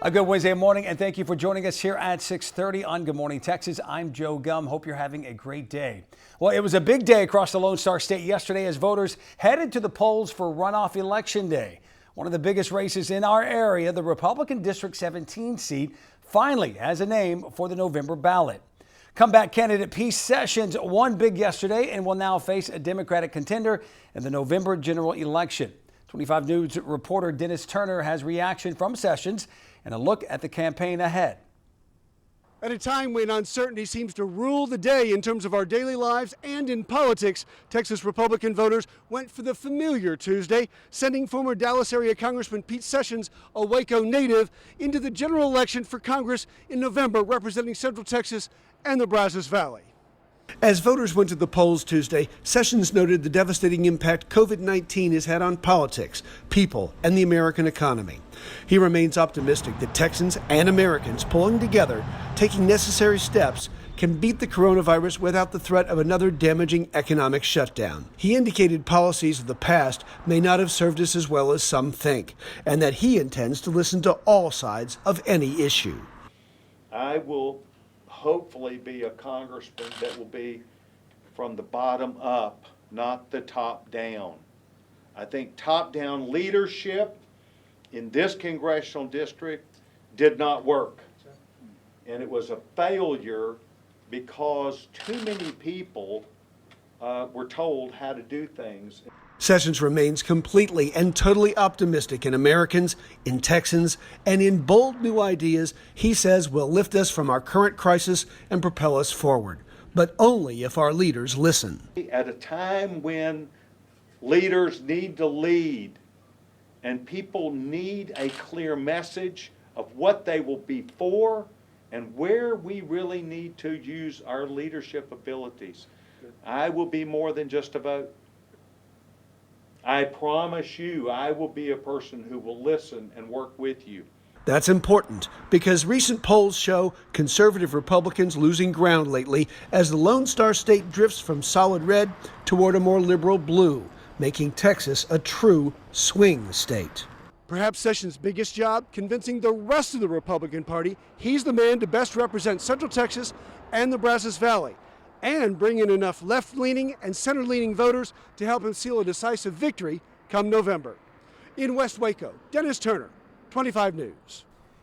A good Wednesday morning, and thank you for joining us here at 6:30 on Good Morning Texas. I'm Joe Gum. Hope you're having a great day. Well, it was a big day across the Lone Star State yesterday as voters headed to the polls for runoff election day. One of the biggest races in our area, the Republican District 17 seat, finally has a name for the November ballot. Comeback candidate Pete Sessions won big yesterday and will now face a Democratic contender in the November general election. 25 News reporter Dennis Turner has reaction from Sessions and a look at the campaign ahead. At a time when uncertainty seems to rule the day in terms of our daily lives and in politics, Texas Republican voters went for the familiar Tuesday, sending former Dallas area Congressman Pete Sessions, a Waco native, into the general election for Congress in November, representing Central Texas and the Brazos Valley. As voters went to the polls Tuesday, Sessions noted the devastating impact COVID-19 has had on politics, people, and the American economy. He remains optimistic that Texans and Americans pulling together, taking necessary steps, can beat the coronavirus without the threat of another damaging economic shutdown. He indicated policies of the past may not have served us as well as some think, and that he intends to listen to all sides of any issue. I will hopefully be a congressman that will be from the bottom up, not the top down. I think top down leadership in this congressional district did not work. And it was a failure because too many people were told how to do things. Sessions remains completely and totally optimistic in Americans, in Texans, and in bold new ideas he says will lift us from our current crisis and propel us forward, but only if our leaders listen. At a time when leaders need to lead and people need a clear message of what they will be for and where we really need to use our leadership abilities, I will be more than just a vote. I promise you, I will be a person who will listen and work with you. That's important because recent polls show conservative Republicans losing ground lately as the Lone Star State drifts from solid red toward a more liberal blue, making Texas a true swing state. Perhaps Sessions' biggest job, convincing the rest of the Republican Party he's the man to best represent Central Texas and the Brazos Valley, and bring in enough left-leaning and center-leaning voters to help him seal a decisive victory come November. In West Waco, Dennis Turner, 25 News.